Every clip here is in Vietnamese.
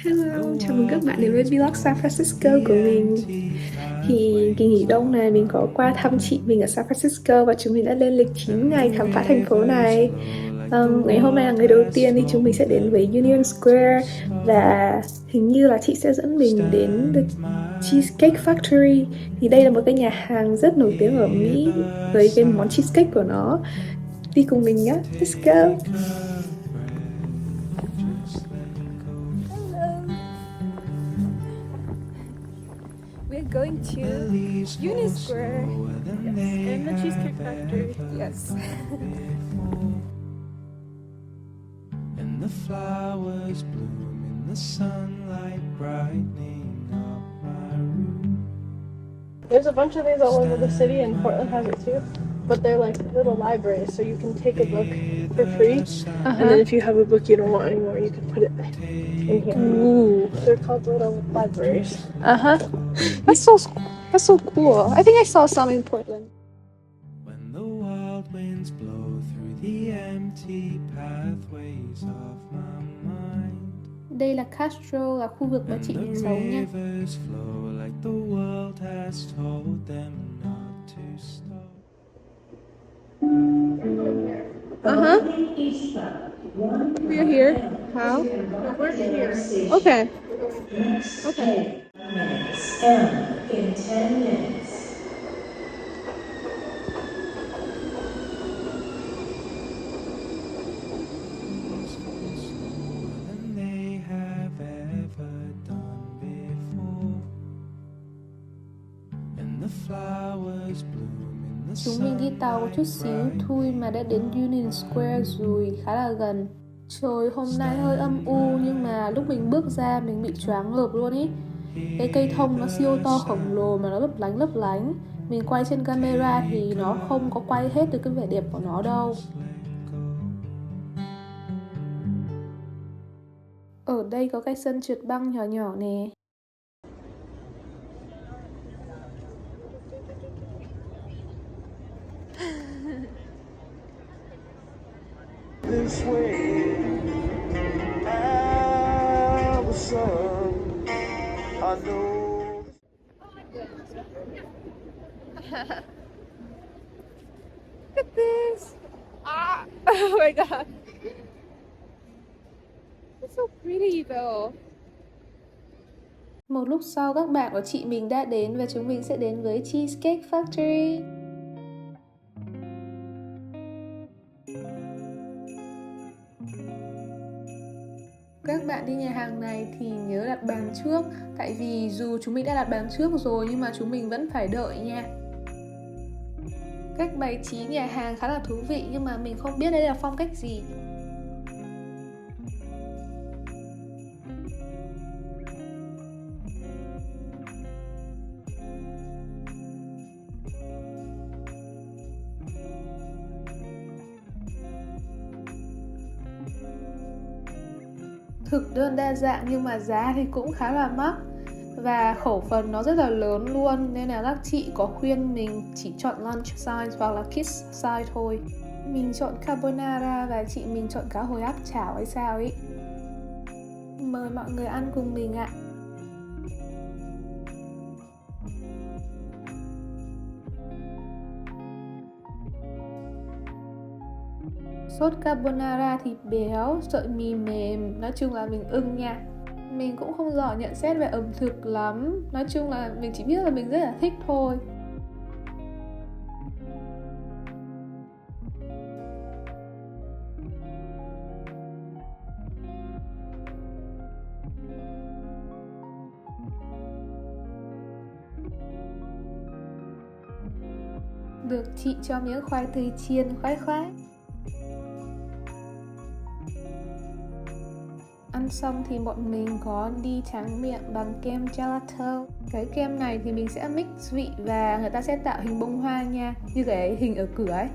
Hello, chào mừng các bạn đến với vlog San Francisco của mình. Thì kỳ nghỉ đông này mình có qua thăm chị mình ở San Francisco và chúng mình đã lên lịch 9 ngày khám phá thành phố này. Ngày hôm nay là ngày đầu tiên thì chúng mình sẽ đến với Union Square và hình như là chị sẽ dẫn mình đến The Cheesecake Factory. Thì đây là một cái nhà hàng rất nổi tiếng ở Mỹ với cái món cheesecake của nó. Đi cùng mình nhé, let's go! We're going to Union Square. Yes, and the Cheesecake Factory. Yes. And the flowers bloom in the sunlight, brightening up my room. There's a bunch of these all over the city, and Portland has it too. But they're like little libraries, so you can take a book for free. And then if you have a book you don't want anymore, you can put it in here. Ooh. They're called little libraries. That's so cool. I think I saw some in Portland. When the wild winds blow through the empty pathways of my mind, Đây là Castro, là khu vực mà chị and mình the sống nha. rivers flow like the world has told them not to stop. We are here. How? We're here. Okay. Okay. Minutes. And in 10 minutes. Than they have ever done before. And the flowers bloom in the Chúng mình đi tàu một chút xíu thôi mà đã đến Union Square rồi, khá là gần. Trời hôm nay hơi âm u nhưng mà lúc mình bước ra mình bị choáng ngợp luôn ý. Cái cây thông nó siêu to khổng lồ mà nó lấp lánh lấp lánh. Mình quay trên camera thì nó không có quay hết được cái vẻ đẹp của nó đâu. Ở đây có cái sân trượt băng nhỏ nhỏ nè. this way. Our son, I know. Look at this! Oh my god! It's so pretty though. Một lúc sau các bạn của chị mình đã đến và chúng mình sẽ đến với Cheesecake Factory. Các bạn đi nhà hàng này thì nhớ đặt bàn trước. Tại vì dù chúng mình đã đặt bàn trước rồi nhưng mà chúng mình vẫn phải đợi nha. Cách bày trí nhà hàng khá là thú vị nhưng mà mình không biết đây là phong cách gì. Thực đơn đa dạng nhưng mà giá thì cũng khá là mắc. Và khẩu phần nó rất là lớn luôn. Nên là các chị có khuyên mình chỉ chọn lunch size hoặc là kids size thôi. Mình chọn carbonara và chị mình chọn cá hồi áp chảo hay sao ấy. Mời mọi người ăn cùng mình ạ. Sốt carbonara thịt béo, sợi mì mềm, nói chung là mình ưng nha. Mình cũng không giỏi nhận xét về ẩm thực lắm. Nói chung là mình chỉ biết là mình rất là thích thôi. Được chị cho miếng khoai tây chiên khoái khoái. Ăn xong thì bọn mình có đi tráng miệng bằng kem gelato. Cái kem này thì mình sẽ mix vị và người ta sẽ tạo hình bông hoa nha, như cái hình ở cửa ấy.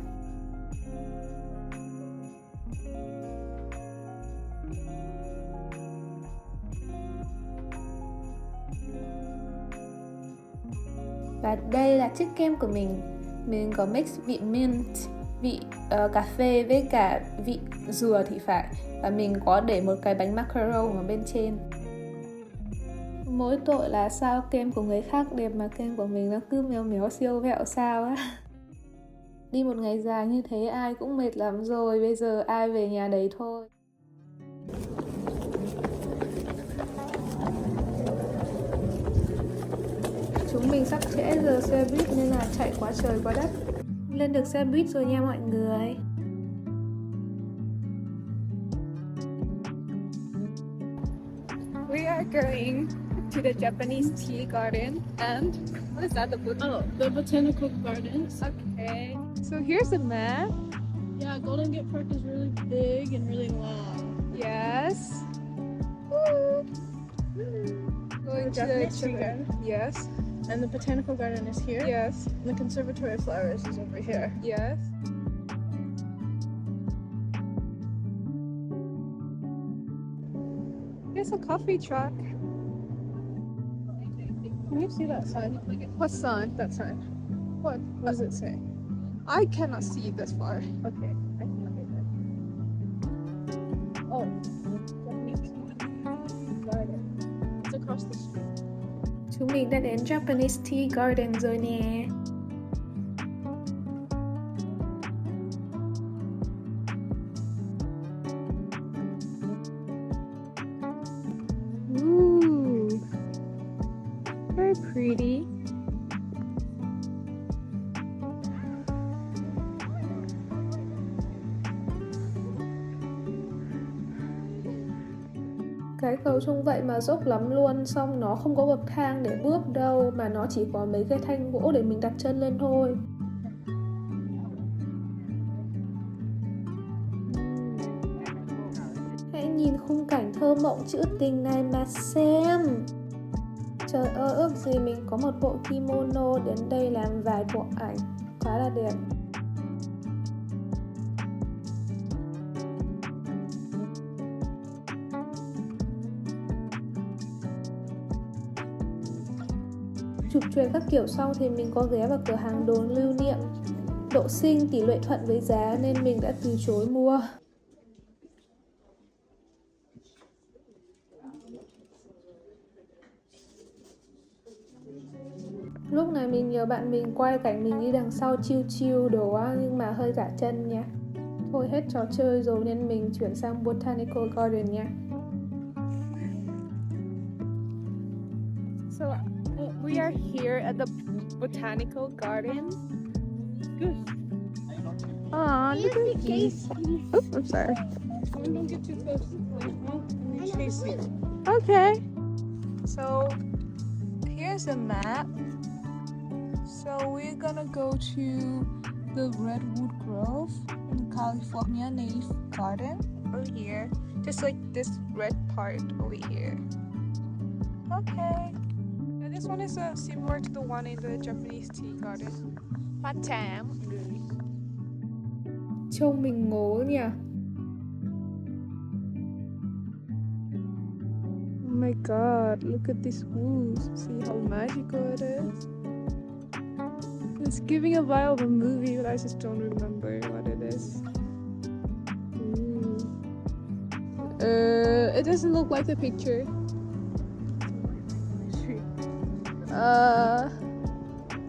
Và đây là chiếc kem của mình. Mình có mix vị mint, vị cà phê với cả vị dừa thì phải. Và mình có để một cái bánh macaron ở bên trên. Mỗi tội là sao kem của người khác đẹp mà kem của mình nó cứ méo méo siêu vẹo sao á. Đi một ngày dài như thế ai cũng mệt lắm rồi, bây giờ ai về nhà đấy thôi. Chúng mình sắp trễ giờ xe buýt nên là chạy quá trời quá đất. Lên được xe buýt rồi nha mọi người. We are going to the Japanese tea garden and what is that, The botanical gardens. Okay, so here's a map. Yeah, Golden Gate Park is really big and really long. Yes. Woo. Going to the Japanese tea garden. Yes. And the botanical garden is here. Yes. And the conservatory of flowers is over here. Yes. There's a coffee truck. Can you see that sign? What sign? That sign. What? What does it say? I cannot see this far. Okay, I can look at it. Oh, Japanese tea garden. It's across the street. Chúng mình đã đến Japanese Tea Garden rồi nè. Ooh, very pretty. Cái cầu trông vậy mà dốc lắm luôn, xong nó không có bậc thang để bước đâu, mà nó chỉ có mấy cái thanh gỗ để mình đặt chân lên thôi. Hãy nhìn khung cảnh thơ mộng trữ tình này mà xem. Trời ơi, ước gì mình có một bộ kimono đến đây làm vài bộ ảnh. Quá là đẹp. Chụp choẹt các kiểu xong thì mình có ghé vào cửa hàng đồ lưu niệm. Độ xinh tỷ lệ thuận với giá nên mình đã từ chối mua. Lúc này mình nhờ bạn mình quay cảnh mình đi đằng sau chill chill đồ á, nhưng mà hơi giả chân nha. Thôi hết trò chơi rồi nên mình chuyển sang Botanical Garden nha. So we are here at the Botanical Garden. Good. Aw, look at these. Oops, I'm sorry. Don't get too close to the playground and they chase you. Okay. So here's a map. So we're gonna go to the Redwood Grove in California Native Garden over here. Just like this red part over here. Okay. And this one is similar to the one in the Japanese tea garden. What time? Trông mình ngố nhỉ? Oh my god, look at these woods. See how magical it is? It's giving a vibe of a movie, but I just don't remember what it is. It doesn't look like the picture.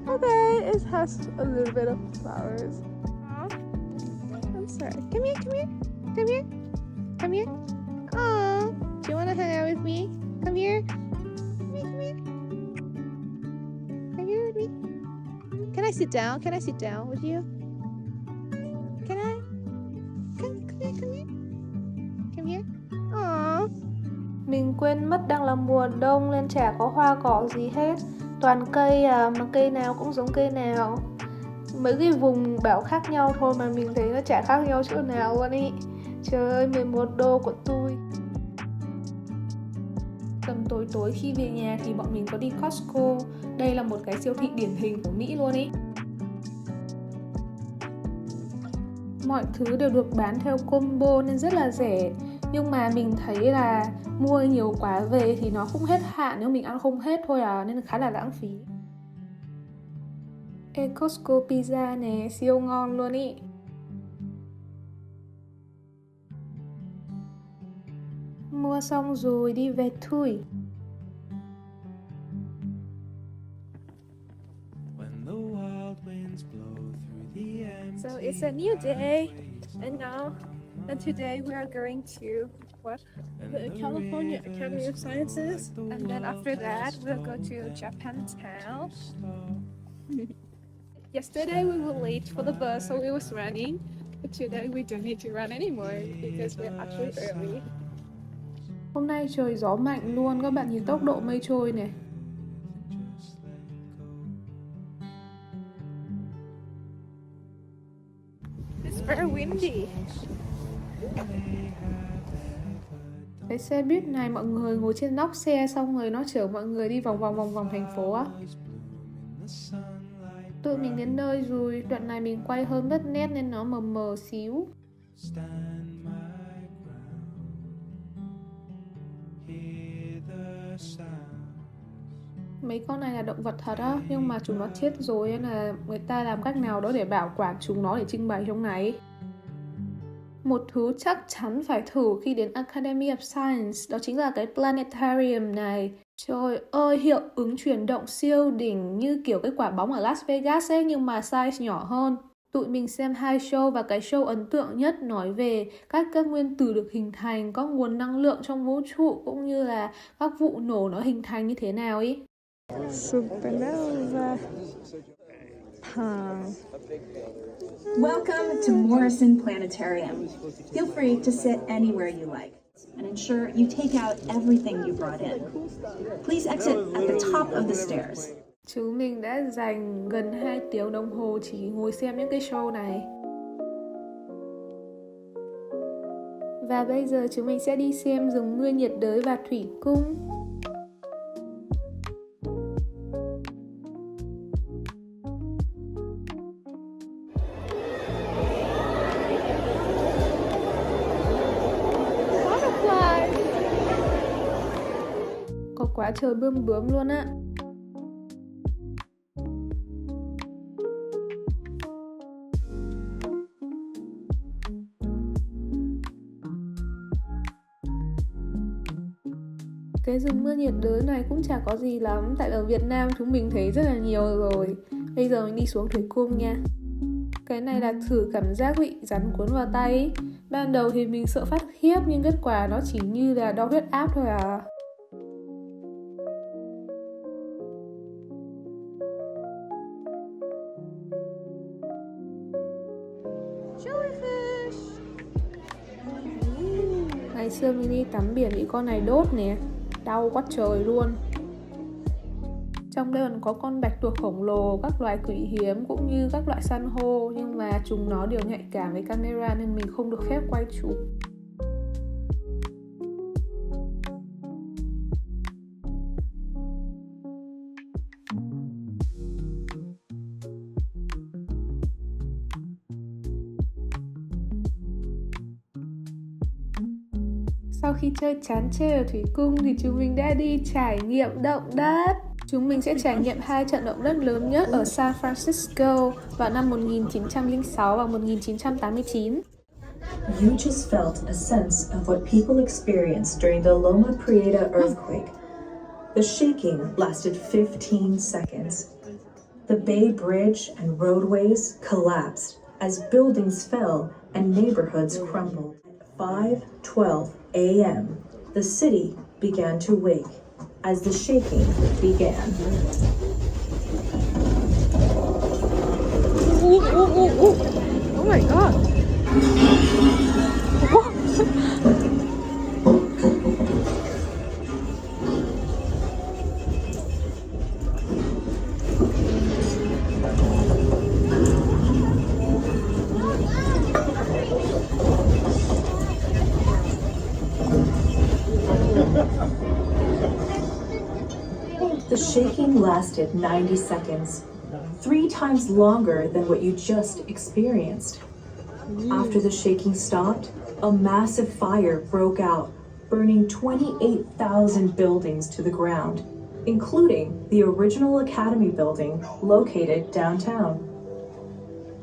Okay, it has a little bit of flowers. I'm sorry. Come here, come here, come here, come here. Oh, do you want to hang out with me? Come here. Come here, come here. Come here with me. Can I sit down? Can I sit down with you? Can I? Come here, come here. Come here. Aww. Mình quên mất đang là mùa đông nên chả có hoa cỏ gì hết. Toàn cây à, mà cây nào cũng giống cây nào. Mấy cái vùng bảo khác nhau thôi mà mình thấy nó chả khác nhau chỗ nào luôn ý. Trời ơi, 11 đô của tôi. Tầm tối tối khi về nhà thì bọn mình có đi Costco. Đây là một cái siêu thị điển hình của Mỹ luôn ý. Mọi thứ đều được bán theo combo nên rất là rẻ. Nhưng mà mình thấy là mua nhiều quá về thì nó không hết hạn nếu mình ăn không hết thôi à, nên khá là lãng phí. Ê, Costco pizza nè, siêu ngon luôn ý. Mua xong rồi đi về thôi. When the wild winds blow through the empty So it's a new day, and today we are going to the California Academy of Sciences, and then after that we'll go to Japantown. Yesterday we were late for the bus, so we was running. But today we don't need to run anymore because we're actually early. Hôm nay trời gió mạnh luôn, các bạn nhìn tốc độ mây trôi này. It's very windy. Cái xe buýt này mọi người ngồi trên nóc xe xong rồi nó chở mọi người đi vòng vòng thành phố á. Tụi mình đến nơi rồi, đoạn này mình quay hơn đất nét nên nó mờ mờ xíu. stand my ground. Hear the sound. Mấy con này là động vật thật á, nhưng mà chúng nó chết rồi nên là người ta làm cách nào đó để bảo quản chúng nó để trưng bày trong này. Một thứ chắc chắn phải thử khi đến Academy of Science đó chính là cái planetarium này. Trời ơi, hiệu ứng chuyển động siêu đỉnh như kiểu cái quả bóng ở Las Vegas ấy, nhưng mà size nhỏ hơn. Tụi mình xem 2 show và cái show ấn tượng nhất nói về cách các nguyên tử được hình thành, có nguồn năng lượng trong vũ trụ cũng như là các vụ nổ nó hình thành như thế nào ý. Supernova. Welcome to Morrison Planetarium. Feel free to sit anywhere you like and ensure you take out everything you brought in. Please exit at the top of the stairs. Chúng mình đã dành gần 2 tiếng đồng hồ chỉ ngồi xem những cái show này. Và bây giờ chúng mình sẽ đi xem rừng mưa nhiệt đới và thủy cung. Có quá trời bươm bướm luôn á. Cái rừng mưa nhiệt đới này cũng chả có gì lắm, tại ở Việt Nam chúng mình thấy rất là nhiều rồi. Bây giờ mình đi xuống thủy cung nha. Cái này là thử cảm giác bị rắn cuốn vào tay. Ban đầu thì mình sợ phát khiếp nhưng kết quả nó chỉ như là đo huyết áp thôi à. Ngày xưa mình đi tắm biển bị con này đốt nè, đau quá trời luôn. Trong đây còn có con bạch tuộc khổng lồ, các loài quý hiếm cũng như các loại san hô, nhưng mà chúng nó đều nhạy cảm với camera nên mình không được phép quay chụp. Sau khi chơi chán chê ở thủy cung thì chúng mình đã đi trải nghiệm động đất. Chúng mình sẽ trải nghiệm 2 trận động đất lớn nhất ở San Francisco vào năm 1906 và 1989. You just felt a sense of what people experienced during the Loma Prieta earthquake. The shaking lasted 15 seconds. The Bay Bridge and roadways collapsed as buildings fell and neighborhoods crumbled. At 5:12 a.m., the city began to wake as the shaking began. Oh my god. The shaking lasted 90 seconds, 3 times longer than what you just experienced. After the shaking stopped, a massive fire broke out, burning 28,000 buildings to the ground. including the original Academy building located downtown.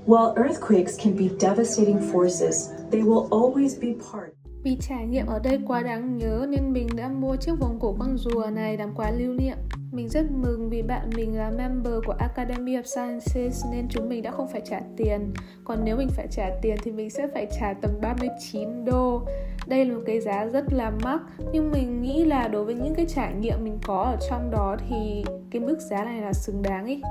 While earthquakes can be devastating forces, they will always be part. Vì trải nghiệm ở đây quá đáng nhớ nên mình đã mua chiếc vòng cổ con rùa này làm quà lưu niệm. Mình rất mừng vì bạn mình là member của Academy of Sciences nên chúng mình đã không phải trả tiền. Còn nếu mình phải trả tiền thì mình sẽ phải trả tầm 39 đô. Đây là một cái giá rất là mắc, nhưng mình nghĩ là đối với những cái trải nghiệm mình có ở trong đó thì cái mức giá này là xứng đáng ý.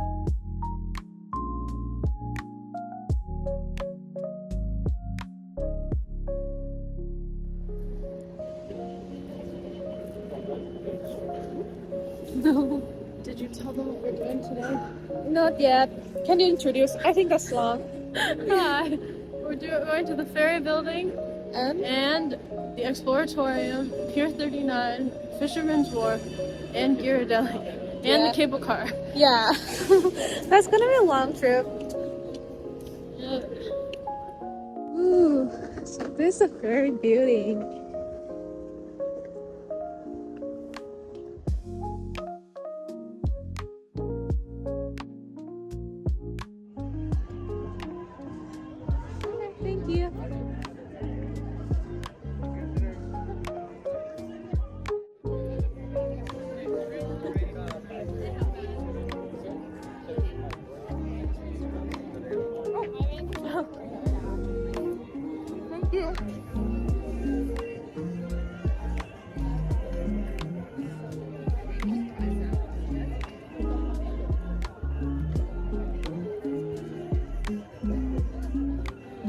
No. Did you tell them what we're doing today? Not yet. Can you introduce? I think that's long. Hi. We're going to the ferry building and the Exploratorium, Pier 39, Fisherman's Wharf, and Ghirardelli, and the cable car. Yeah. That's gonna be a long trip. Yeah. Ooh, so this is a ferry building. Thank you. Thank you.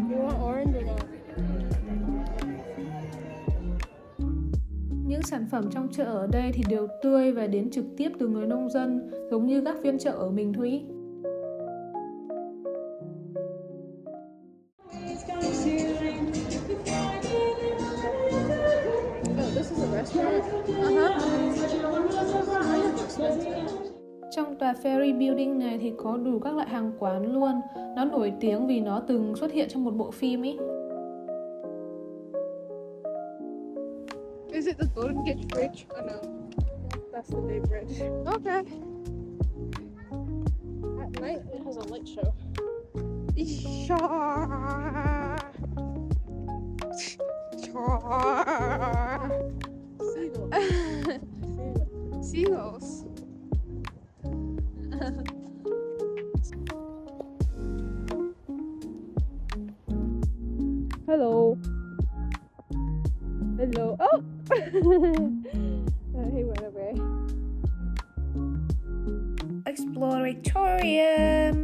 You want orange or not? Những sản phẩm trong chợ ở đây thì đều tươi và đến trực tiếp từ người nông dân, giống như các phiên chợ ở Bình Thủy. Oh, this is a restaurant? Trong tòa Ferry Building này thì có đủ các loại hàng quán luôn. Nó nổi tiếng vì nó từng xuất hiện trong một bộ phim ý. Is it the Golden Gate Bridge? Oh no. That's the Bay Bridge. Okay. At night it has a light show. Seagulls. Hello. Hello. Oh! He went away. Exploratorium.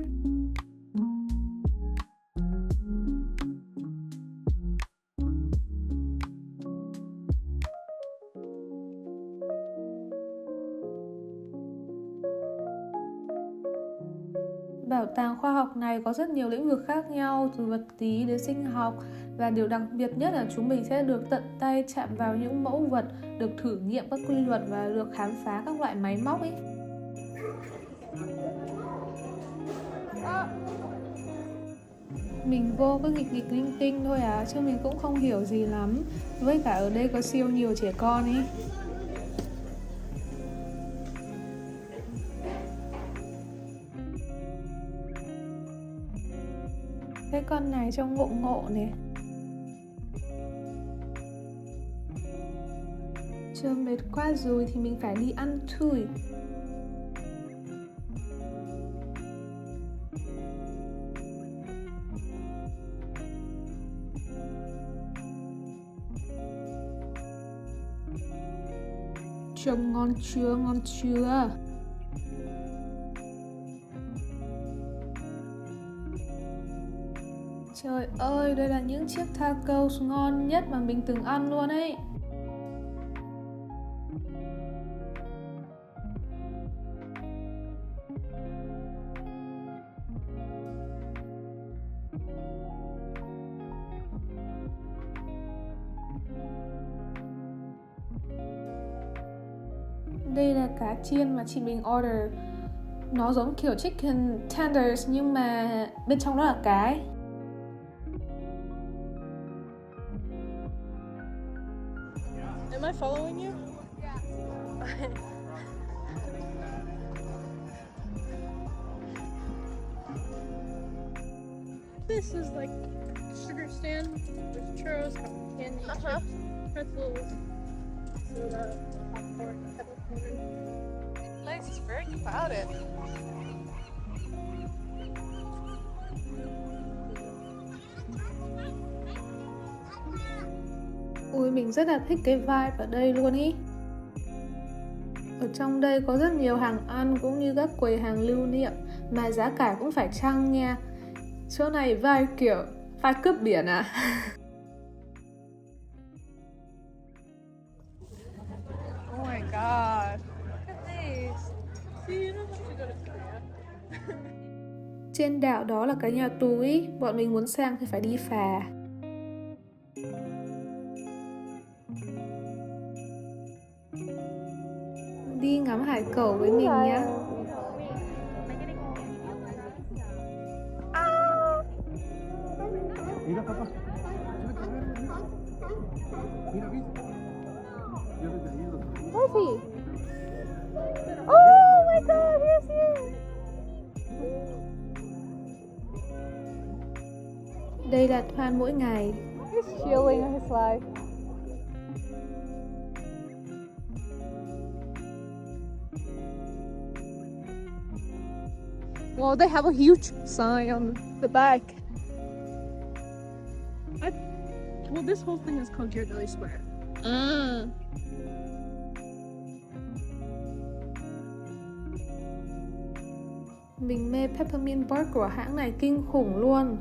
Bảo tàng khoa học này có rất nhiều lĩnh vực khác nhau, từ vật lý đến sinh học, và điều đặc biệt nhất là chúng mình sẽ được tận tay chạm vào những mẫu vật, được thử nghiệm các quy luật và được khám phá các loại máy móc ấy. Mình vô cứ nghịch nghịch linh tinh thôi à, chứ mình cũng không hiểu gì lắm. Với cả ở đây có siêu nhiều trẻ con ấy. Cái con này trông ngộ ngộ nè. Chưa mệt quá rồi thì mình phải đi ăn thôi. Trông ngon chưa, ngon chưa? Trời ơi, đây là những chiếc tacos ngon nhất mà mình từng ăn luôn ấy. Đây là cá chiên mà chị mình order. Nó giống kiểu chicken tenders nhưng mà bên trong đó là cá ấy. Am I following you? This is like sugar stand. There's churros, cotton candy, chips, pretzels, soda, popcorn, kettle corn. The place is very crowded. Ui, mình rất là thích cái vibe ở đây luôn ý. Ở trong đây có rất nhiều hàng ăn cũng như các quầy hàng lưu niệm, mà giá cả cũng phải chăng nha. Chỗ này vibe kiểu vibe cướp biển à. Oh my god. Look at these. See, you don't have to go to Korea. Trên đảo đó là cái nhà tù ý, bọn mình muốn sang thì phải đi phà. Đi ngắm hải cẩu với mình nhá. Mira, papá. Mira, ¿viste? Yo desde ahí lo subí. Where is he? Oh my god, here's he. Đây là Thoan mỗi ngày. He's chilling his life. Well, they have a huge sign on the back. Well, this whole thing is called Ghirardelli Square. Mình mê peppermint bark của hãng này kinh khủng luôn.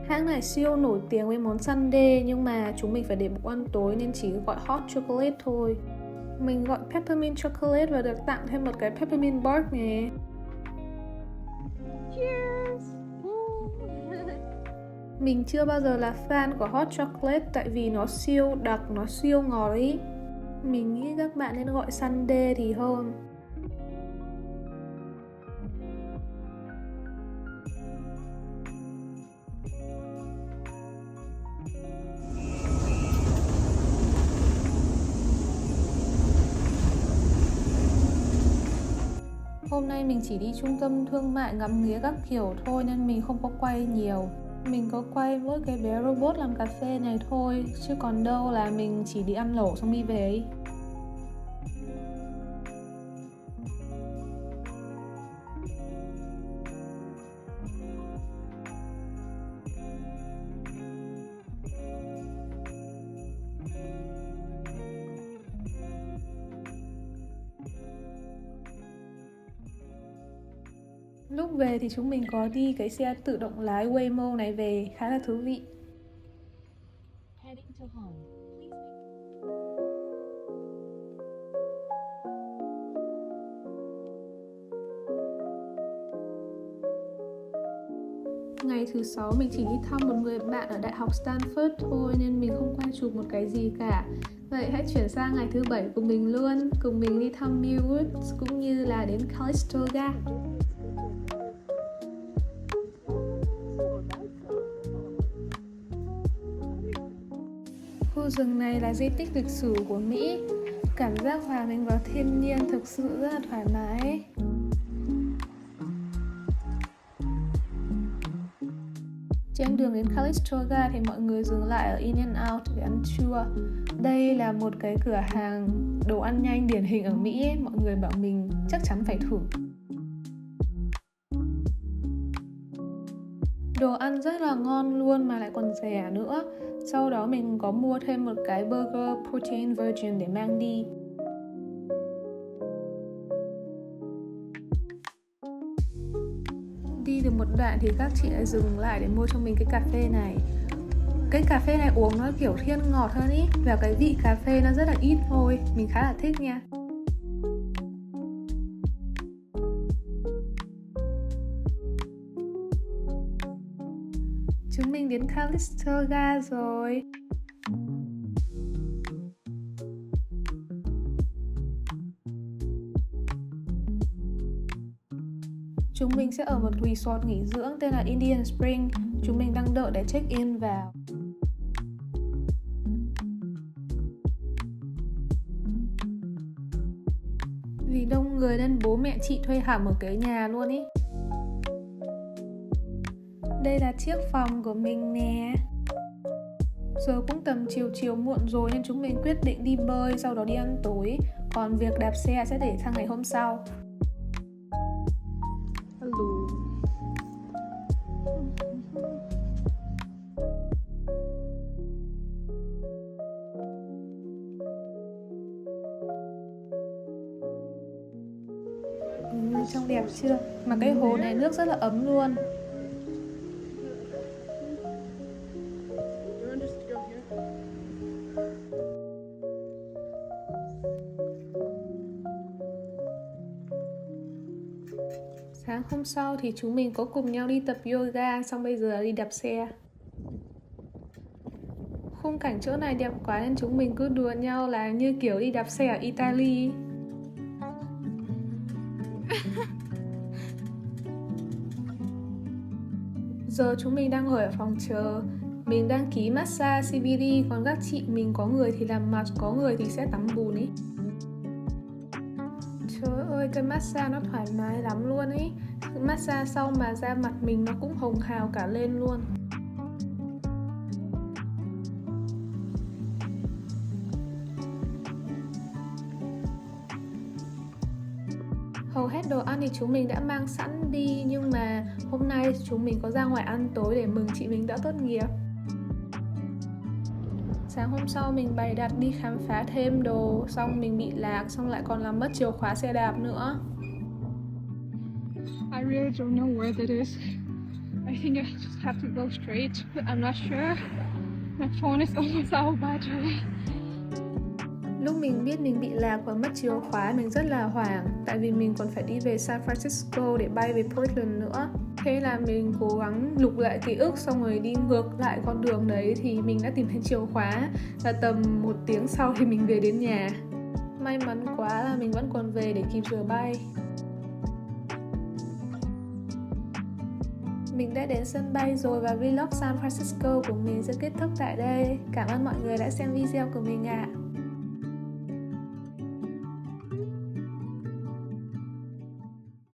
Hãng này siêu nổi tiếng với món sundae, nhưng mà chúng mình phải để bụng ăn tối nên chỉ gọi hot chocolate thôi. Mình gọi peppermint chocolate và được tặng thêm một cái peppermint bark nè. Cheers! Mình chưa bao giờ là fan của hot chocolate tại vì nó siêu đặc, nó siêu ngọt ý. Mình nghĩ các bạn nên gọi sundae thì hơn. Hôm nay mình chỉ đi trung tâm thương mại ngắm nghía các kiểu thôi nên mình không có quay nhiều. Mình có quay mỗi cái bé robot làm cà phê này thôi, chứ còn đâu là mình chỉ đi ăn lẩu xong đi về ấy. Lúc về thì chúng mình có đi cái xe tự động lái Waymo này về, khá là thú vị. Heading to home. Ngày thứ 6 mình chỉ đi thăm một người bạn ở Đại học Stanford thôi nên mình không quay chụp một cái gì cả. Vậy hãy chuyển sang ngày thứ 7 của mình luôn, cùng mình đi thăm Mill Woods cũng như là đến Calistoga. Khu rừng này là di tích lịch sử của Mỹ. Cảm giác hòa mình vào thiên nhiên thực sự rất là thoải mái. Trên đường đến Calistoga thì mọi người dừng lại ở In-N-Out để ăn trưa. Đây là một cái cửa hàng đồ ăn nhanh điển hình ở Mỹ ấy. Mọi người bảo mình chắc chắn phải thử. Đồ ăn rất là ngon luôn mà lại còn rẻ nữa. Sau đó mình có mua thêm một cái burger protein virgin để mang đi. Đi được một đoạn thì các chị lại dừng lại để mua cho mình cái cà phê này. Cái cà phê này uống nó kiểu thiên ngọt hơn ý, và cái vị cà phê nó rất là ít thôi. Mình khá là thích nha. Chúng mình đến Calistoga rồi. Chúng mình sẽ ở một resort nghỉ dưỡng tên là Indian Spring. Chúng mình đang đợi để check-in vào. Vì đông người nên bố mẹ chị thuê hẳn một cái nhà luôn ý. đây là chiếc phòng của mình nè. Giờ cũng tầm chiều chiều muộn rồi nên chúng mình quyết định đi bơi, sau đó đi ăn tối. Còn việc đạp xe sẽ để sang ngày hôm sau. Hello. Trông đẹp chưa? Mà cái hồ này nước rất là ấm luôn. You want just go here? Sáng hôm sau thì chúng mình có cùng nhau đi tập yoga, xong bây giờ đi đạp xe. Khung cảnh chỗ này đẹp quá nên chúng mình cứ đùa nhau là như kiểu đi đạp xe ở Italy. Giờ chúng mình đang ngồi ở phòng chờ. Mình đăng ký massage CBD, còn các chị mình có người thì làm mặt, có người thì sẽ tắm bùn ý. Trời ơi, cái massage nó thoải mái lắm luôn ý. Massage xong mà da mặt mình nó cũng hồng hào cả lên luôn. Hầu hết đồ ăn thì chúng mình đã mang sẵn đi, nhưng mà hôm nay chúng mình có ra ngoài ăn tối để mừng chị mình đã tốt nghiệp. Sáng hôm sau mình bày đặt đi khám phá thêm đồ, xong mình bị lạc, xong lại còn làm mất chìa khóa xe đạp nữa. I really don't know where that is. I think I just have to go straight, but I'm not sure. My phone is almost out of battery. Lúc mình biết mình bị lạc và mất chìa khóa, mình rất là hoảng, tại vì mình còn phải đi về San Francisco để bay về Portland nữa. Thế là mình cố gắng lục lại ký ức, xong rồi đi ngược lại con đường đấy thì mình đã tìm thấy chìa khóa. Và tầm 1 tiếng sau thì mình về đến nhà. May mắn quá là mình vẫn còn về để kịp giờ bay. Mình đã đến sân bay rồi và vlog San Francisco của mình sẽ kết thúc tại đây. Cảm ơn mọi người đã xem video của mình ạ.